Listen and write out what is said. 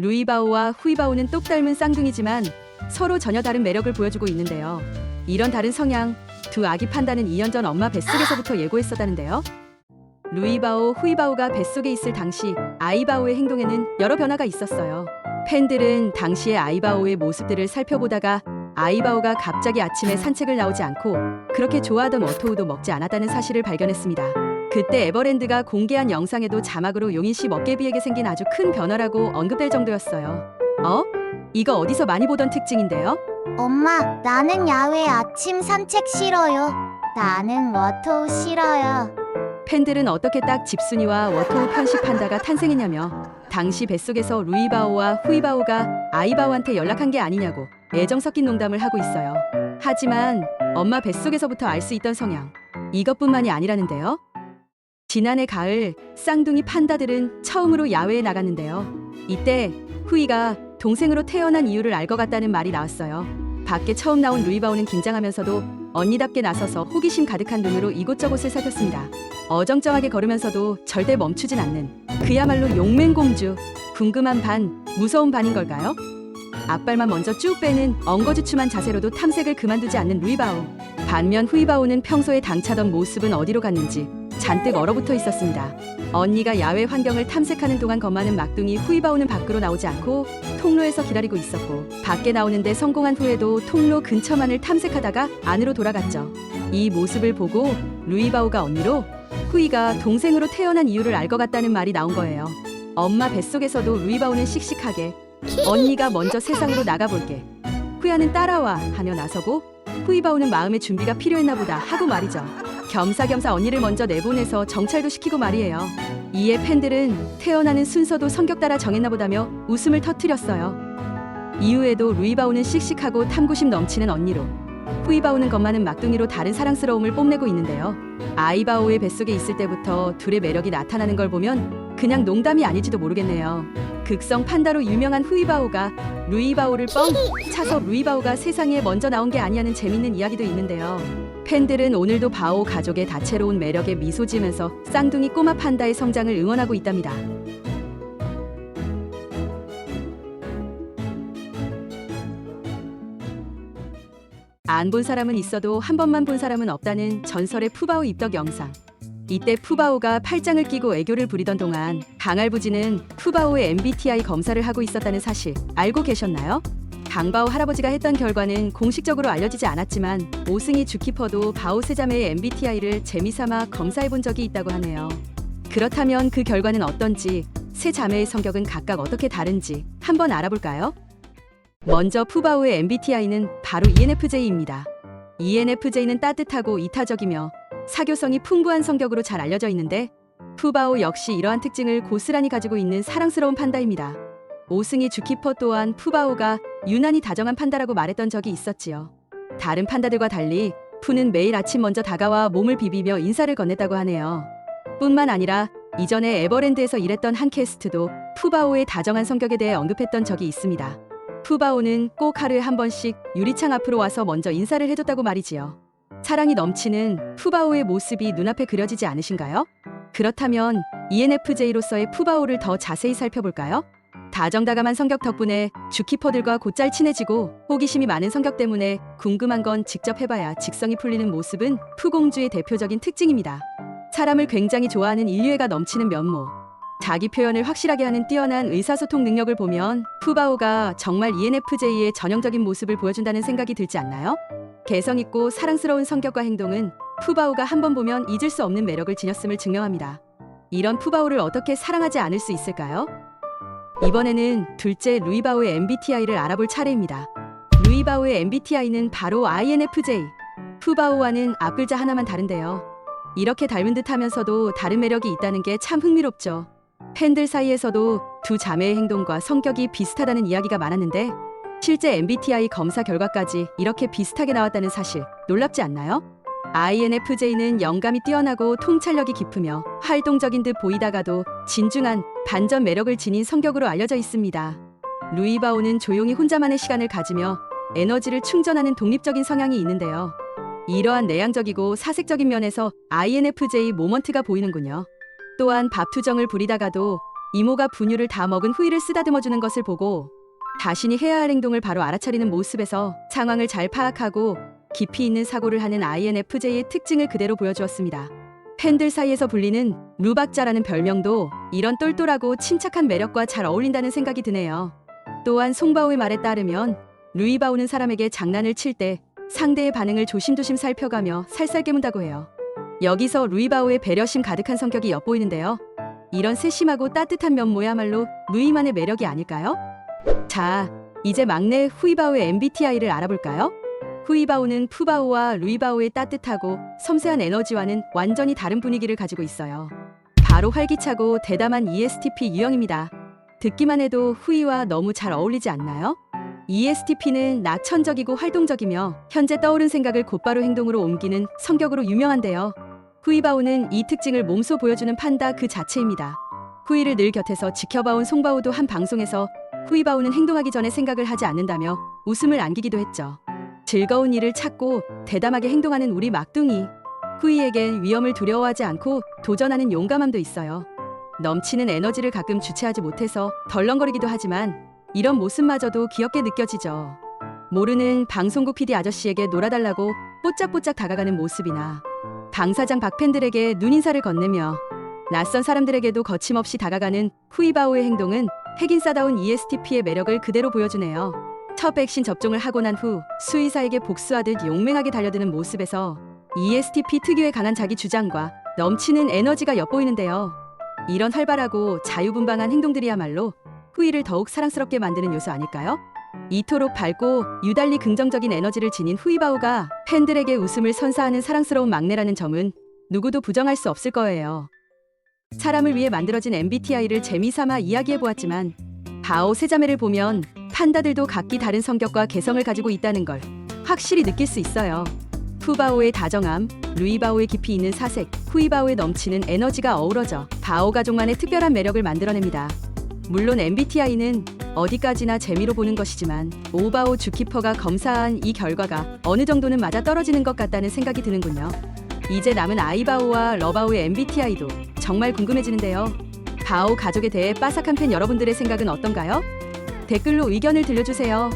루이바오와 후이바오는 똑 닮은 쌍둥이지만 서로 전혀 다른 매력을 보여주고 있는데요. 이런 다른 성향, 두 아기 판다는 2년 전 엄마 뱃속에서부터 예고했었다는데요. 루이바오, 후이바오가 뱃속에 있을 당시 아이바오의 행동에는 여러 변화가 있었어요. 팬들은 당시의 아이바오의 모습들을 살펴보다가 아이바오가 갑자기 아침에 산책을 나오지 않고 그렇게 좋아하던 워토우도 먹지 않았다는 사실을 발견했습니다. 그때 에버랜드가 공개한 영상에도 자막으로 용인씨 먹개비에게 생긴 아주 큰 변화라고 언급될 정도였어요. 이거 어디서 많이 보던 특징인데요? 엄마, 나는 야외 아침 산책 싫어요. 나는 워토우 싫어요. 팬들은 어떻게 딱 집순이와 워토우 편식 판다가 탄생했냐며 당시 뱃속에서 루이바오와 후이바오가 아이바오한테 연락한 게 아니냐고 애정 섞인 농담을 하고 있어요. 하지만 엄마 뱃속에서부터 알 수 있던 성향, 이것뿐만이 아니라는데요. 지난해 가을 쌍둥이 판다들은 처음으로 야외에 나갔는데요. 이때 후이가 동생으로 태어난 이유를 알 것 같다는 말이 나왔어요. 밖에 처음 나온 루이바오는 긴장하면서도 언니답게 나서서 호기심 가득한 눈으로 이곳저곳을 살폈습니다. 어정쩡하게 걸으면서도 절대 멈추진 않는 그야말로 용맹공주. 궁금한 반, 무서운 반인 걸까요? 앞발만 먼저 쭉 빼는 엉거주춤한 자세로도 탐색을 그만두지 않는 루이바오. 반면 후이바오는 평소에 당차던 모습은 어디로 갔는지 잔뜩 얼어붙어 있었습니다. 언니가 야외 환경을 탐색하는 동안 겁많은 막둥이 후이바오는 밖으로 나오지 않고 통로에서 기다리고 있었고, 밖에 나오는데 성공한 후에도 통로 근처만을 탐색하다가 안으로 돌아갔죠. 이 모습을 보고 루이바오가 언니로, 후이가 동생으로 태어난 이유를 알 것 같다는 말이 나온 거예요. 엄마 뱃속에서도 루이바오는 씩씩하게 언니가 먼저 세상으로 나가볼게, 후야는 따라와 하며 나서고, 후이바오는 마음의 준비가 필요했나 보다 하고 말이죠. 겸사겸사 언니를 먼저 내보내서 정찰도 시키고 말이에요. 이에 팬들은 태어나는 순서도 성격 따라 정했나 보다며 웃음을 터뜨렸어요. 이후에도 루이바오는 씩씩하고 탐구심 넘치는 언니로, 후이바오는 겁많은 막둥이로 다른 사랑스러움을 뽐내고 있는데요. 아이바오의 뱃속에 있을 때부터 둘의 매력이 나타나는 걸 보면 그냥 농담이 아닐지도 모르겠네요. 극성 판다로 유명한 후이바오가 루이바오를 뻥 차서 루이바오가 세상에 먼저 나온 게 아니냐는 재밌는 이야기도 있는데요. 팬들은 오늘도 바오 가족의 다채로운 매력에 미소 지으면서 쌍둥이 꼬마 판다의 성장을 응원하고 있답니다. 안 본 사람은 있어도 한 번만 본 사람은 없다는 전설의 푸바오 입덕 영상. 이때 푸바오가 팔짱을 끼고 애교를 부리던 동안 강할부지는 푸바오의 MBTI 검사를 하고 있었다는 사실 알고 계셨나요? 강바오 할아버지가 했던 결과는 공식적으로 알려지지 않았지만 오승희 주키퍼도 바오 세자매의 MBTI를 재미삼아 검사해본 적이 있다고 하네요. 그렇다면 그 결과는 어떤지, 세 자매의 성격은 각각 어떻게 다른지 한번 알아볼까요? 먼저 푸바오의 MBTI는 바로 ENFJ입니다. ENFJ는 따뜻하고 이타적이며 사교성이 풍부한 성격으로 잘 알려져 있는데, 푸바오 역시 이러한 특징을 고스란히 가지고 있는 사랑스러운 판다입니다. 오승희 주키퍼 또한 푸바오가 유난히 다정한 판다라고 말했던 적이 있었지요. 다른 판다들과 달리 푸는 매일 아침 먼저 다가와 몸을 비비며 인사를 건넸다고 하네요. 뿐만 아니라 이전에 에버랜드에서 일했던 한 캐스트도 푸바오의 다정한 성격에 대해 언급했던 적이 있습니다. 푸바오는 꼭 하루에 한 번씩 유리창 앞으로 와서 먼저 인사를 해줬다고 말이지요. 사랑이 넘치는 푸바오의 모습이 눈앞에 그려지지 않으신가요? 그렇다면 ENFJ로서의 푸바오를 더 자세히 살펴볼까요? 다정다감한 성격 덕분에 주키퍼들과 곧잘 친해지고, 호기심이 많은 성격 때문에 궁금한 건 직접 해봐야 직성이 풀리는 모습은 푸공주의 대표적인 특징입니다. 사람을 굉장히 좋아하는 인류애가 넘치는 면모, 자기 표현을 확실하게 하는 뛰어난 의사소통 능력을 보면 푸바오가 정말 ENFJ의 전형적인 모습을 보여준다는 생각이 들지 않나요? 개성있고 사랑스러운 성격과 행동은 푸바오가 한 번 보면 잊을 수 없는 매력을 지녔음을 증명합니다. 이런 푸바오를 어떻게 사랑하지 않을 수 있을까요? 이번에는 둘째 루이바오의 MBTI를 알아볼 차례입니다. 루이바오의 MBTI는 바로 INFJ. 푸바오와는 앞글자 하나만 다른데요. 이렇게 닮은 듯 하면서도 다른 매력이 있다는 게 참 흥미롭죠. 팬들 사이에서도 두 자매의 행동과 성격이 비슷하다는 이야기가 많았는데, 실제 MBTI 검사 결과까지 이렇게 비슷하게 나왔다는 사실 놀랍지 않나요? INFJ는 영감이 뛰어나고 통찰력이 깊으며 활동적인 듯 보이다가도 진중한 반전 매력을 지닌 성격으로 알려져 있습니다. 루이바오는 조용히 혼자만의 시간을 가지며 에너지를 충전하는 독립적인 성향이 있는데요. 이러한 내향적이고 사색적인 면에서 INFJ 모먼트가 보이는군요. 또한 밥투정을 부리다가도 이모가 분유를 다 먹은 후이를 쓰다듬어주는 것을 보고 자신이 해야 할 행동을 바로 알아차리는 모습에서 상황을 잘 파악하고 깊이 있는 사고를 하는 INFJ의 특징을 그대로 보여주었습니다. 팬들 사이에서 불리는 루박자라는 별명도 이런 똘똘하고 침착한 매력과 잘 어울린다는 생각이 드네요. 또한 송바오의 말에 따르면 루이바오는 사람에게 장난을 칠 때 상대의 반응을 조심조심 살펴가며 살살 깨문다고 해요. 여기서 루이바오의 배려심 가득한 성격이 엿보이는데요. 이런 세심하고 따뜻한 면모야말로 루이만의 매력이 아닐까요? 자, 이제 막내 후이바오의 MBTI를 알아볼까요? 후이바오는 푸바오와 루이바오의 따뜻하고 섬세한 에너지와는 완전히 다른 분위기를 가지고 있어요. 바로 활기차고 대담한 ESTP 유형입니다. 듣기만 해도 후이와 너무 잘 어울리지 않나요? ESTP는 낙천적이고 활동적이며 현재 떠오른 생각을 곧바로 행동으로 옮기는 성격으로 유명한데요. 후이바오는 이 특징을 몸소 보여주는 판다 그 자체입니다. 후이를 늘 곁에서 지켜봐온 송바오도 한 방송에서 후이바오는 행동하기 전에 생각을 하지 않는다며 웃음을 안기기도 했죠. 즐거운 일을 찾고 대담하게 행동하는 우리 막둥이. 후이에겐 위험을 두려워하지 않고 도전하는 용감함도 있어요. 넘치는 에너지를 가끔 주체하지 못해서 덜렁거리기도 하지만 이런 모습마저도 귀엽게 느껴지죠. 모르는 방송국 PD 아저씨에게 놀아달라고 뽀짝뽀짝 다가가는 모습이나 당사장 박팬들에게 눈인사를 건네며 낯선 사람들에게도 거침없이 다가가는 후이바오의 행동은 핵인싸다운 ESTP의 매력을 그대로 보여주네요. 첫 백신 접종을 하고 난 후 수의사에게 복수하듯 용맹하게 달려드는 모습에서 ESTP 특유의 강한 자기 주장과 넘치는 에너지가 엿보이는데요. 이런 활발하고 자유분방한 행동들이야말로 후이를 더욱 사랑스럽게 만드는 요소 아닐까요? 이토록 밝고 유달리 긍정적인 에너지를 지닌 후이바오가 팬들에게 웃음을 선사하는 사랑스러운 막내라는 점은 누구도 부정할 수 없을 거예요. 사람을 위해 만들어진 MBTI를 재미삼아 이야기해보았지만 바오 세자매를 보면 판다들도 각기 다른 성격과 개성을 가지고 있다는 걸 확실히 느낄 수 있어요. 푸바오의 다정함, 루이바오의 깊이 있는 사색, 후이바오의 넘치는 에너지가 어우러져 바오 가족만의 특별한 매력을 만들어냅니다. 물론 MBTI는 어디까지나 재미로 보는 것이지만 오바오 주키퍼가 검사한 이 결과가 어느 정도는 맞아떨어지는 것 같다는 생각이 드는군요. 이제 남은 아이바오와 러바오의 MBTI도 정말 궁금해지는데요. 바오 가족에 대해 빠삭한 팬 여러분들의 생각은 어떤가요? 댓글로 의견을 들려주세요.